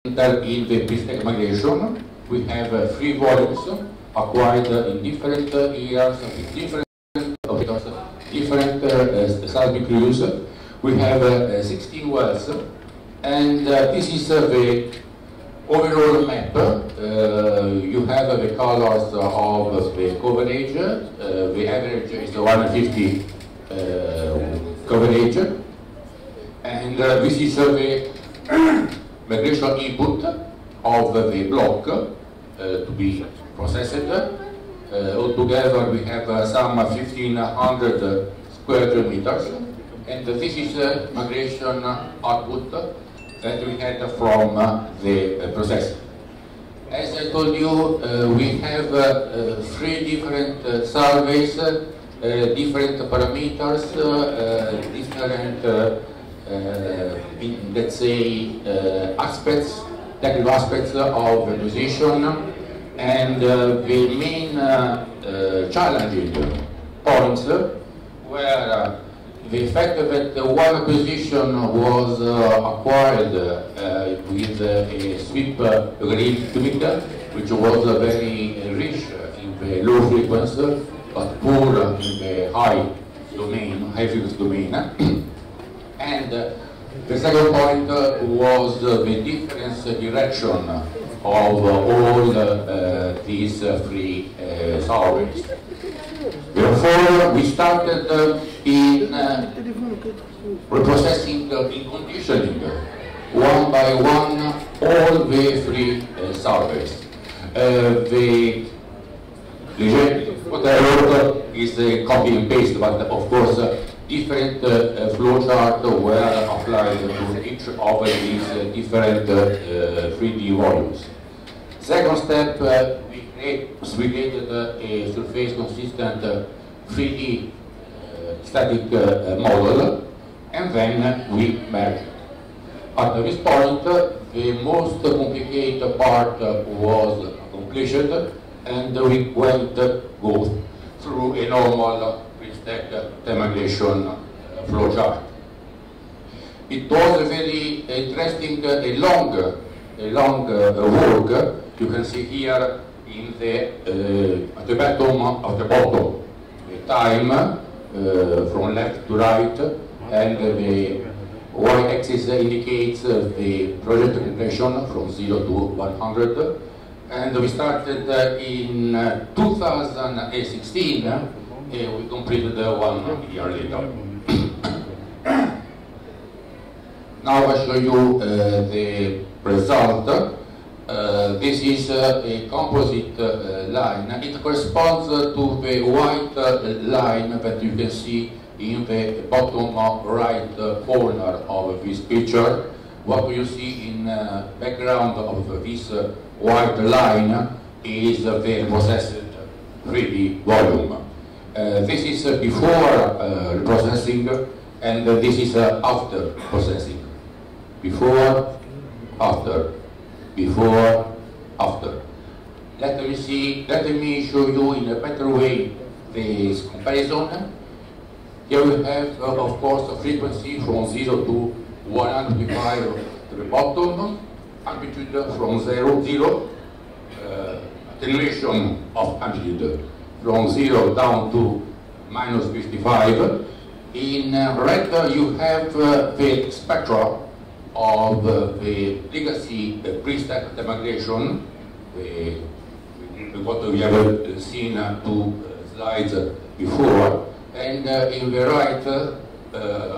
in the pre-stack migration. We have 3 volumes acquired in different years, with different operators, different seismic crews. We have 16 wells, and this is the overall map. You have the colors of the coverage. The average is 150 coverage, and this is the migration input of the block to be processed. Altogether we have some 1,500 square kilometers, and this is migration output that we had from the process. As I told you, we have 3 different surveys, different parameters, different let's say aspects, technical aspects of the position, and the main challenging points were the fact that one position was acquired with a sweep algorithmic, which was very rich in the low frequency but poor in the high domain, high frequency domain. And the second point was the difference direction of all these 3 surveys. Therefore, we started in reprocessing, in conditioning, one by one, all the 3 surveys. What I wrote is a copy and paste, but of course, different flowchart were applied to each of these different 3D volumes. Second step, we created a surface consistent 3D static model, and then we merged. At this point, the most complicated part was completed, and we go through a normal pre-stack migration flowchart. It was a very interesting, a long work. You can see here in the at the bottom, the time from left to right, and the y-axis indicates the project completion from 0 to 100. And we started in 2016, we completed 1 year later. Now I show you the result. This is a composite line. It corresponds to the white line that you can see in the bottom right corner of this picture. What you see in background of this white line is the processed 3D volume. This is before processing, and this is after processing. Before, after, before, after. Let me show you in a better way this comparison. Here we have, of course, a frequency from 0 to 125 to the bottom, amplitude from 0, attenuation of amplitude from 0 down to minus 55. In red, you have the spectra of the legacy pre-stack migration, what we have seen 2 slides before, and in the right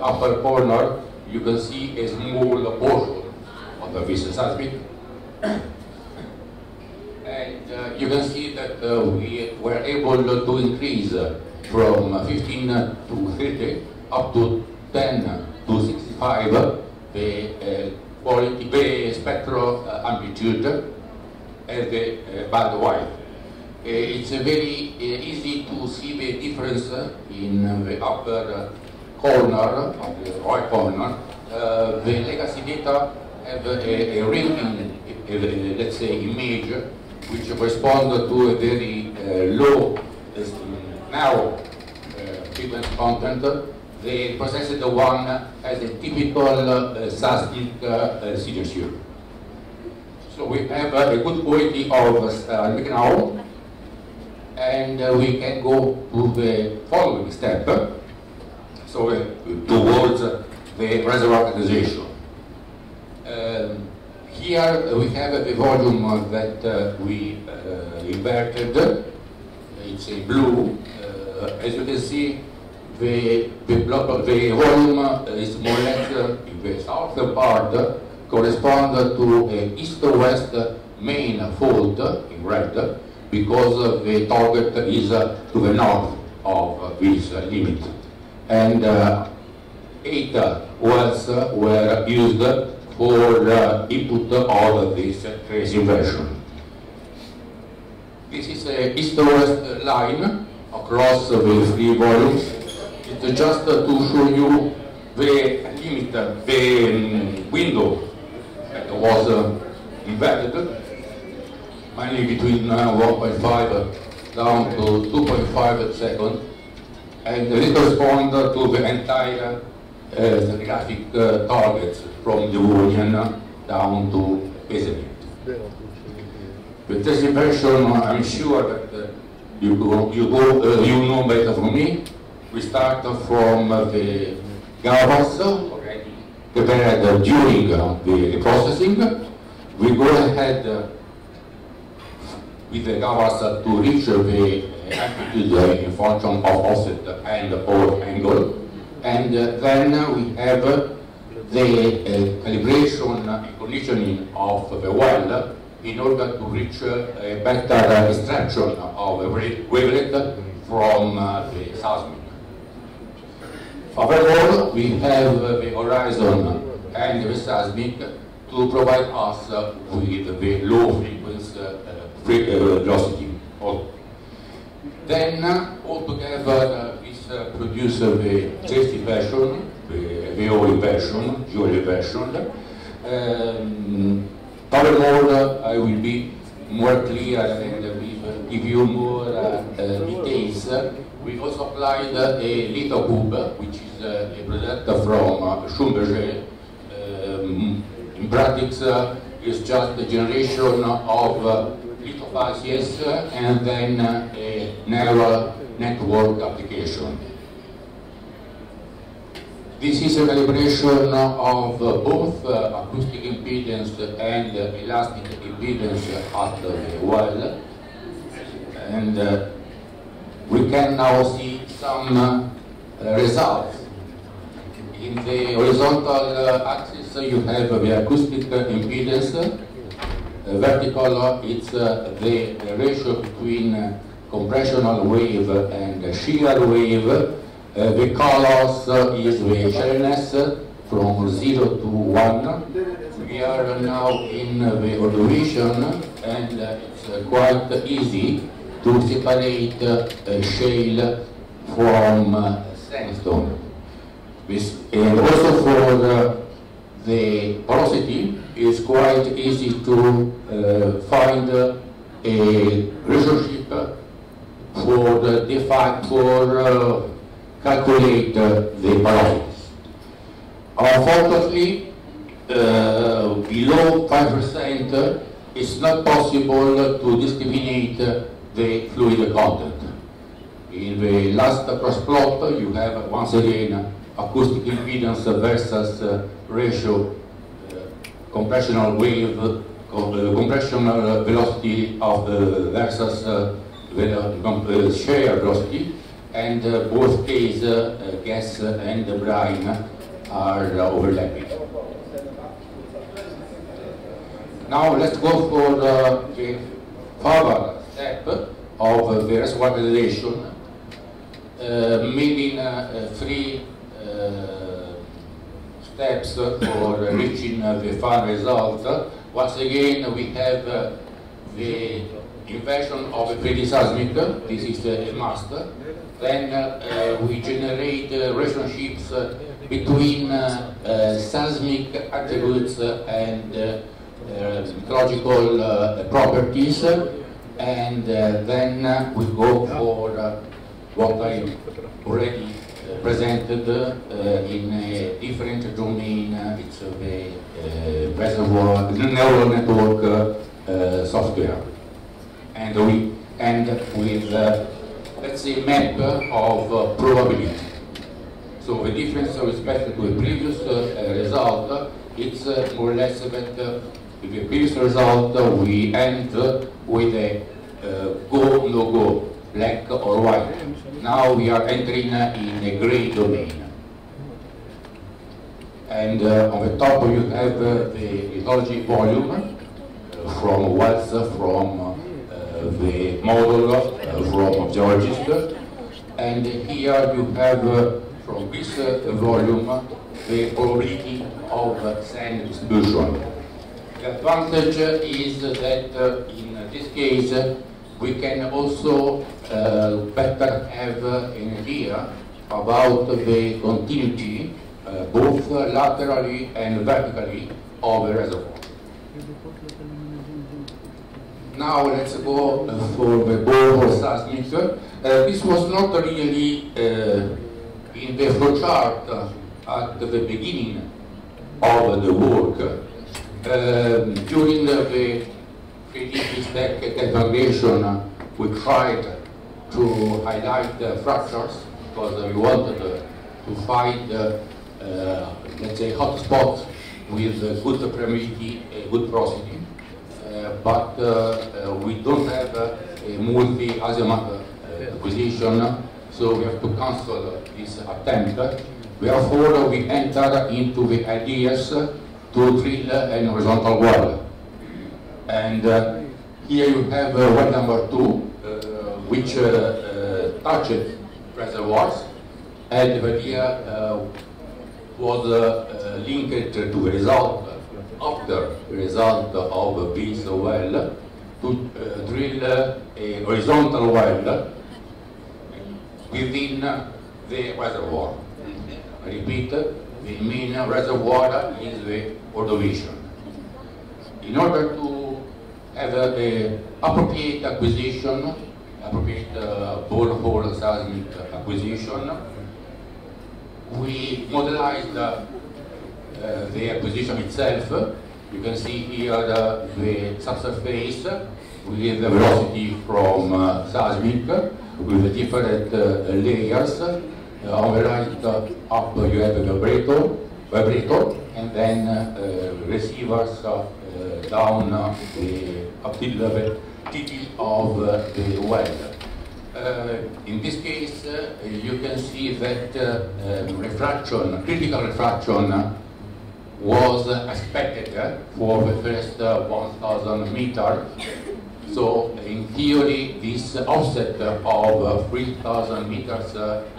upper corner you can see a small portion of this seismic, and you can see that we were able to increase from 15 to 30 up to 10 to 65 the quality, the spectral amplitude as the band wide. It's very easy to see the difference in the upper corner, of the right corner. The legacy data have a ring, let's say, image, which corresponds to a very low, narrow frequency content. The processed one has a typical seismic signature. So we have a good quality of ceramic now, and we can go to the following step, so towards the reservoir characterization. Here we have the volume that we inverted. It's in blue. As you can see, the volume is more or less in the southern part correspond to a east-west main fault in red, because the target is to the north of this limit. And 8 wells were used for input of this phase inversion. This is a east-west line across the 3 volumes. It's just to show you the limit, the window that was inverted, mainly between 1.5 down to 2.5 seconds, and this corresponds to the entire stratigraphic targets from the Devonian down to basement. With this inversion, I'm sure that you know better from me. We start from the gavas already prepared during the processing. We go ahead with the gavas to reach the amplitude in function of offset and or angle, and then we have the calibration and conditioning of the well in order to reach a better extraction of a wavelet from the seismic. Overall, we have the horizon and the seismic to provide us with the low frequency velocity. Then, altogether, this produces the test inversion, the VO inversion, dual inversion. Furthermore, I will be more clear and give you more details. We also applied a litho cube, which is a product from Schlumberger. In practice, it's just the generation of lithophasies and then a neural network application. This is a calibration of both acoustic impedance and elastic impedance at the well, and we can now see some results. In the horizontal axis you have the acoustic impedance, vertical it's the ratio between compressional wave and shear wave. The colors is the shallowness from 0 to 1. We are now in the observation, and it's quite easy to separate shale from sandstone. And also for the porosity, it's quite easy to find a relationship for the factor calculate the porosities. Unfortunately, below 5% it's not possible to discriminate the fluid content. In the last cross plot you have once again acoustic impedance versus ratio compressional wave, compressional velocity of the versus shear velocity, and both cases, gas and brine, are overlapping. Now let's go for the further step of the reservoir calculation, meaning 3 steps for reaching the final result. Once again, we have the inversion of a 3D seismic. This is a must. Then we generate relationships between seismic attributes and meteorological properties, and then we go for what I already presented in a different domain. It's the reservoir neural network software, and we end with let's say map of probability. So the difference with respect to the previous result, it's more or less that in the previous result we end with a go, no go, black or white. Now we are entering in a gray domain. And on the top you have the ecology volume from wells, from the model, from geologists. And here you have from this volume the probability of sand distribution. The advantage is that in this case we can also better have an idea about the continuity both laterally and vertically of the reservoir. Now let's go for the bore seismic. This was not really in the flowchart at the beginning of the work. During the 3D stack calculation, we tried to highlight the fractures because we wanted to find, let's say, hotspots with good permeability, good porosity, but we don't have a multi-azimuth acquisition, so we have to cancel this attempt. Therefore, we enter into the ideas to drill an horizontal well. And here you have well number 2, which touched reservoirs, and the idea was linked to the result, after the result of this well, to drill a horizontal well within the reservoir. I repeat, the main reservoir is the Ordovician. In order to have an appropriate acquisition, appropriate borehole seismic acquisition, we modelized the acquisition itself. You can see here the subsurface with the velocity from seismic with the different layers. On the right up you have the vibrator, and then receivers down up till the TT of the well. In this case, you can see that refraction, critical refraction, was expected for the first 1,000 meters. So in theory, this offset of 3,000 meters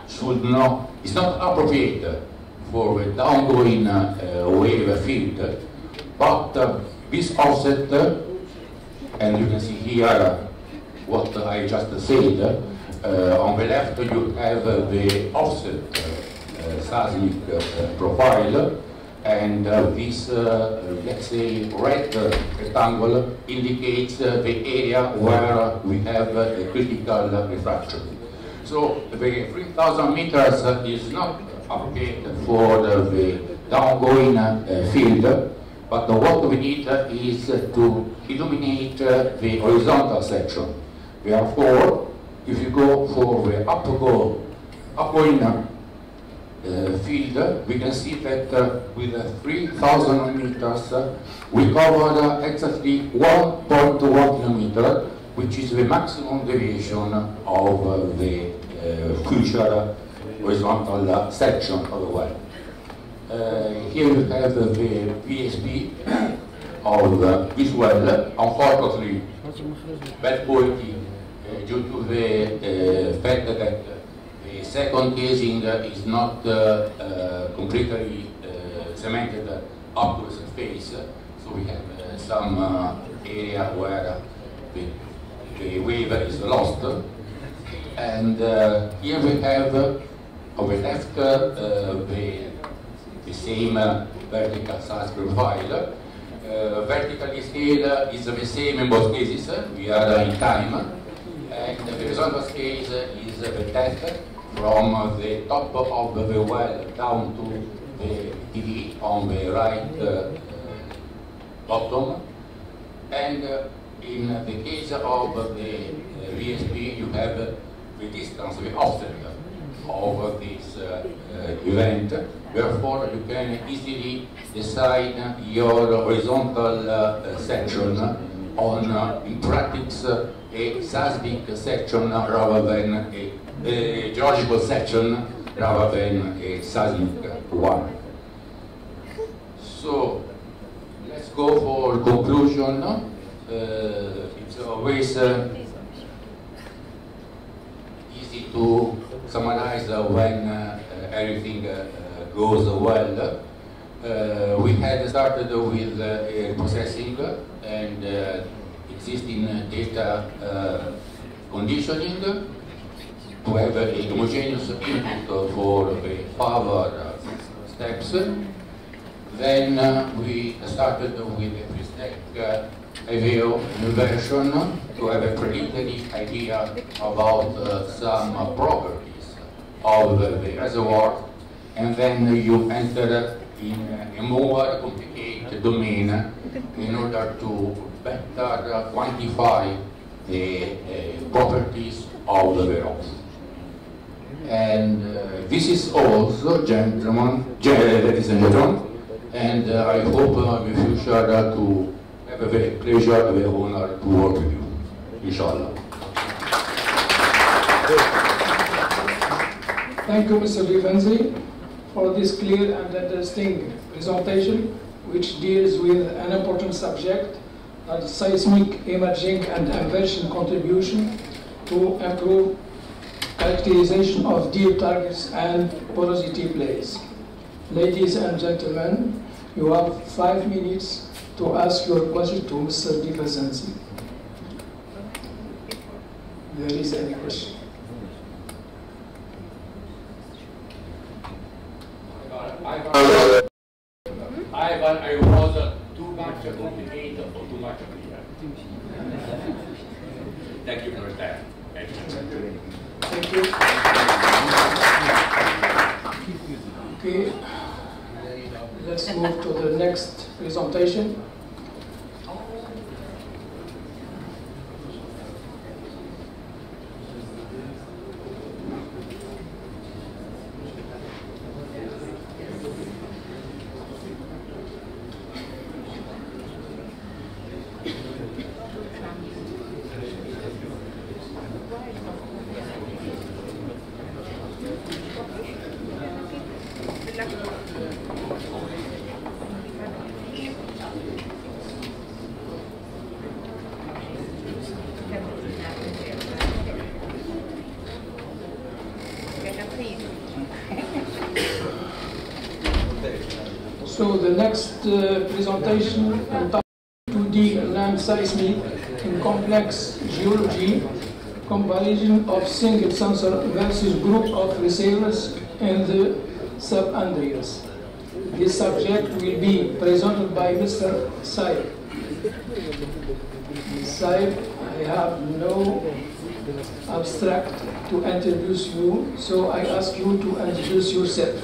should not, is not appropriate for the downgoing wave field, but this offset, and you can see here what I just said, on the left you have the offset seismic profile, and this, let's say, red rectangle indicates the area where we have a critical refraction. So the 3,000 meters is not appropriate for the downgoing field, but what we need is to illuminate the horizontal section. Therefore, if you go for the upgoing field, we can see that with 3,000 meters, we covered exactly 1.1 kilometer, which is the maximum deviation of the future horizontal section of the well. Here you have the VSP of this well. Unfortunately, bad quality due to the fact that the second casing is not completely cemented up to the surface, so we have some area where the wave is lost. And here we have on the left the same vertical size profile. Vertical scale is the same in both cases. We are in time, and the horizontal scale is the depth from the top of the well down to the TV on the right bottom. And in the case of the VSP, you have the distance, the offset of this event. Therefore, you can easily decide your horizontal section on, in practice, a seismic section rather than a geological section rather than a seismic one. So let's go for conclusion. It's always easy to summarize when everything goes well. We had started with processing and existing data conditioning to have a homogeneous input for the further steps. Then we started with a three-step AVO inversion to have a preliminary idea about some properties of the reservoir, and then you enter in a more complicated domain in order to better quantify the properties of the rocks. And this is also, ladies and gentlemen, and I hope in the future to have a very pleasure, a very honor to work with you, inshallah. Thank you, Mr. Rivenzi, for this clear and interesting presentation, which deals with an important subject, seismic imaging and inversion contribution to improve characterization of deep targets and porosity plays. Ladies and gentlemen, you have 5 minutes to ask your question to Mr. Rivenzi. There is any question? I was too much complicated or too much clear. Thank you for your time. Thank you. Thank you. Okay, let's move to the next presentation. So the next presentation entitled 2D land seismic in complex geology, comparison of single sensor versus group of receivers in the sub-Andreas. This subject will be presented by Mr. Saib. Saib, I have no abstract to introduce you, so I ask you to introduce yourself.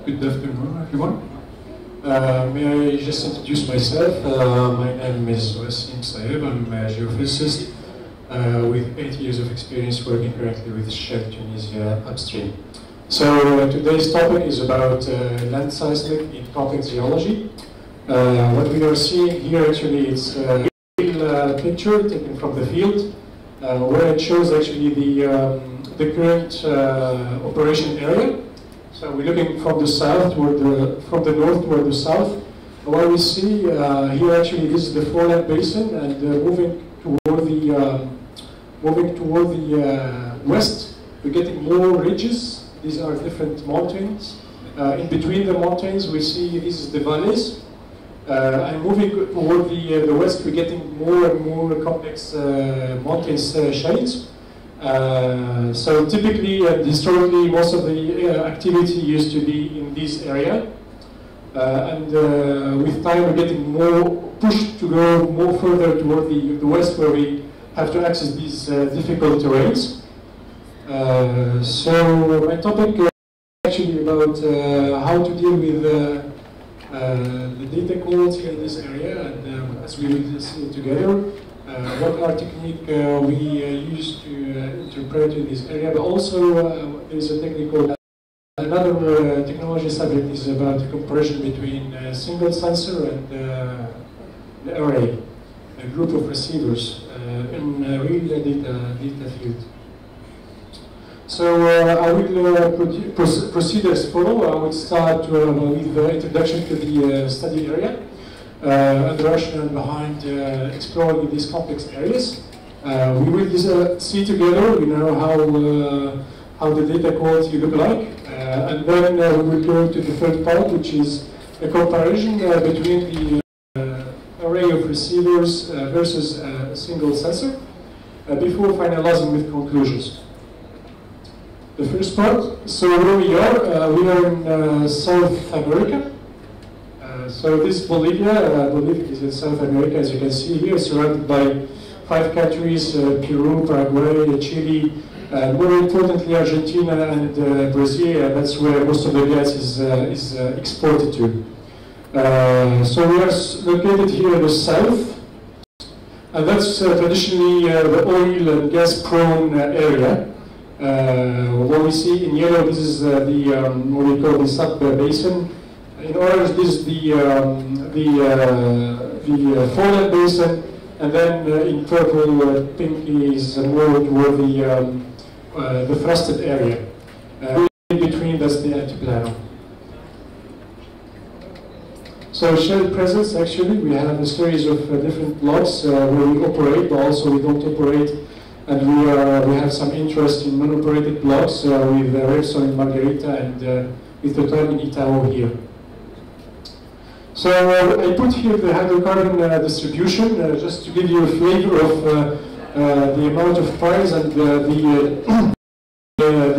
Good afternoon, everyone. May I just introduce myself? My name is Wassim Saeb. I'm a geophysicist with 8 years of experience working currently with Shell Tunisia upstream. So today's topic is about land seismic in complex geology. What we are seeing here actually is a real picture taken from the field where it shows actually the current operation area. So we're looking from the south toward from the north toward the south. What we see here actually this is the foreland basin, and moving toward the west, we're getting more ridges. These are different mountains. In between the mountains, we see this is the valleys. And moving toward the west, we're getting more and more complex mountain shades. So typically and historically, most of the activity used to be in this area, and with time we're getting more pushed to go more further toward the west, where we have to access these difficult terrains. So my topic is actually about how to deal with the data quality in this area, and as we will see together. What our technique we use to interpret in this area, but also there is a technical, another technology subject is about the comparison between a single sensor and the array, a group of receivers in a real data field. So I will proceed as follows. I will start with the introduction to the study area. And the rationale behind exploring these complex areas. We will see together, how the data quality look like, and then we will go to the third part, which is a comparison between the array of receivers versus a single sensor, before finalizing with conclusions. The first part. So where we are in South America. So this Bolivia, Bolivia is in South America, as you can see here, surrounded by 5 countries, Peru, Paraguay, Chile, and more importantly Argentina and Brazil, and that's where most of the gas is exported to. So we are located here in the south, and that's traditionally the oil and gas prone area. What we see in yellow, this is what we call the sub-basin. In orange, this is the foreland basin, and then in purple, pink is more toward the thrusted area. In between, that's the altiplano. So Shell presence, actually, we have a series of different blocks where we operate, but also we don't operate, and we have some interest in non-operated blocks with Repsol in Margarita and with Total in Itao here. So I put here the hydrocarbon distribution just to give you a flavor of the amount of piles and the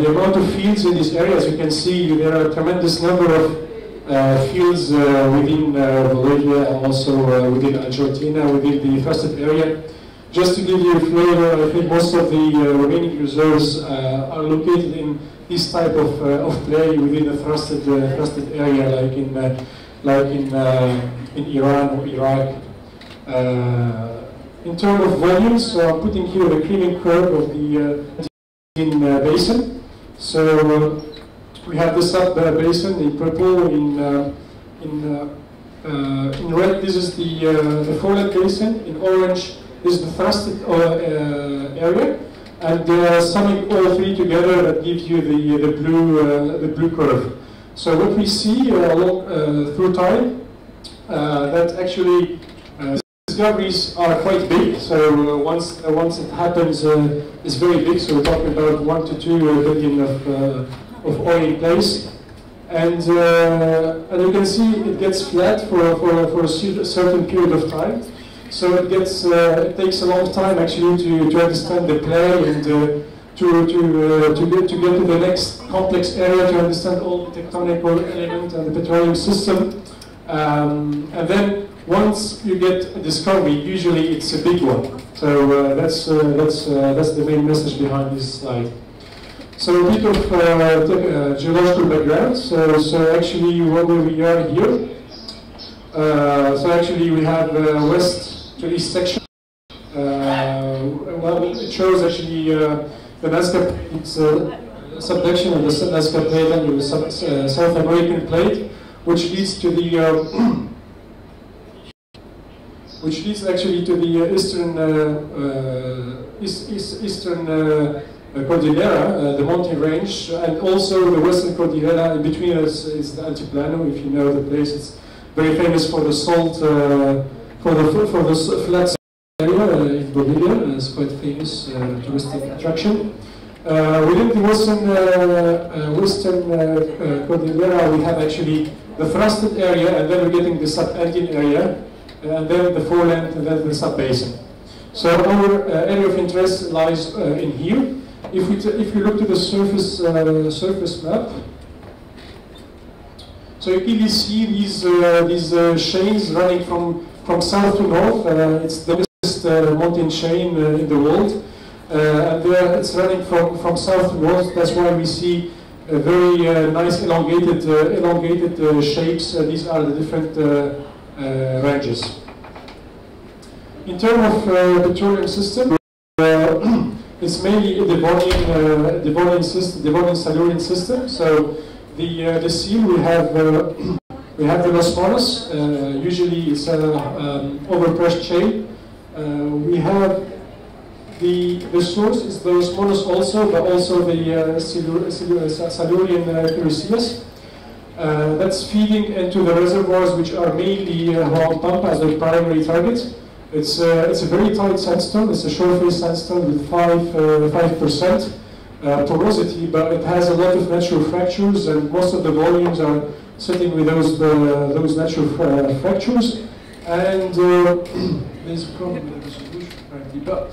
amount of fields in this area. As you can see, there are a tremendous number of fields within Bolivia and also within Argentina, within the thrusted area. Just to give you a flavor, I think most of the remaining reserves are located in this type of play within a thrusted area, like in Iran or Iraq. In terms of volumes, so I'm putting here the creaming curve of the basin. So we have the sub basin in purple. In red, this is the foreland basin. In orange, this is the thrusted area. And summing all three together, that gives you the blue curve. So what we see through time, that actually discoveries are quite big. So once it happens, it's very big. So we're talking about 1 to 2 billion of oil in place. And you can see it gets flat for a certain period of time. So it takes a long time actually to understand the play and to get to the next complex area to understand all the tectonic elements and the petroleum system. And then once you get a discovery, usually it's a big one. So that's the main message behind this slide. So a bit of geological background. So actually where we are here. So actually we have west to east section. Well, it shows actually the Nazca plate, it's subduction of the Nazca plate under the South American plate, which leads to the which leads actually to the eastern Cordillera, the mountain range, and also the western Cordillera. In between us is the Altiplano. If you know the place, it's very famous for the salt, for the flat area in Bolivia. It's quite famous touristic attraction. Within the western Cordillera, we have actually the thrusted area, and then we're getting the sub-Andean area, and then the foreland, and then the sub-basin. So our area of interest lies in here. If you look to the surface map, so you clearly see these chains running from south to north. It's the biggest mountain chain in the world, and it's running from south to north. That's why we see very nice elongated shapes. These are the different ranges. In terms of petroleum system, it's mainly a Devonian Silurian system. So the seal we have the Los Monos. Usually it's an overpressed shale. We have the source is the Los Monos also, but also the Silurian Curicias. That's feeding into the reservoirs, which are mainly Juan Pampa as the primary target. It's a very tight sandstone. It's a shore-face sandstone with 5% porosity, but it has a lot of natural fractures, and most of the volumes are sitting with those natural fractures. And there's a problem with the solution apparently, but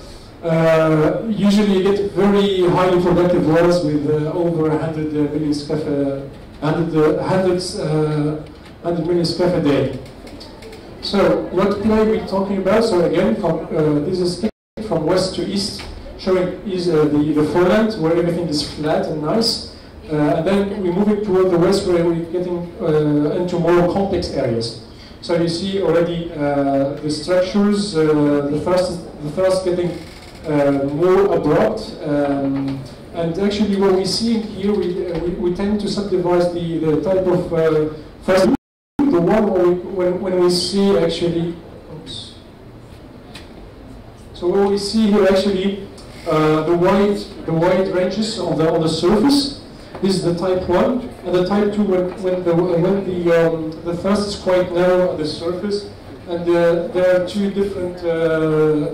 usually you get very highly productive wells with over 100 million scf, 100 million scf a day. So what play are we talking about? So again, this is from west to east, showing the foreland where everything is flat and nice, and then we're moving toward the west where we're getting into more complex areas. So you see already the structures, the thrust getting more abrupt, and actually what we see here, we tend to subdivide the type of thrust. The one when we see actually, oops. So what we see here actually, the wide ranges on the surface. This is the type 1, and the type 2 when the thrust is quite narrow at the surface, and there are two different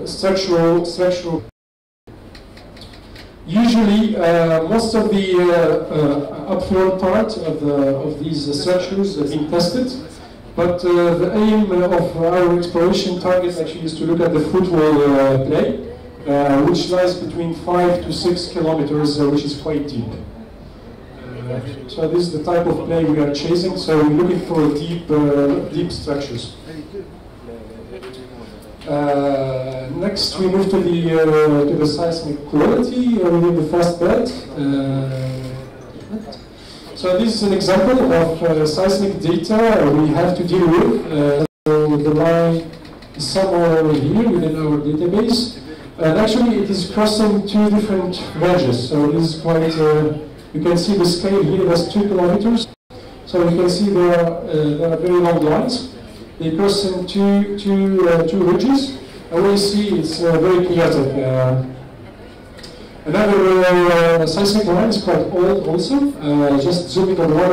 structural. Usually, most of the upflow part of these structures have been tested, but the aim of our exploration target actually is to look at the footwall play, which lies between 5 to 6 kilometers, which is quite deep. So this is the type of plane we are chasing. So we're looking for deep structures. Next, we move to the seismic quality within the first bed. So this is an example of seismic data we have to deal with. So the line is somewhere over here within our database. And actually it is crossing two different ranges. So this is quite, you can see the scale here, that's 2 kilometers. So you can see there are very long lines. They cross in two ridges. And we see it's very chaotic. Another seismic line is quite old also. Just zooming on one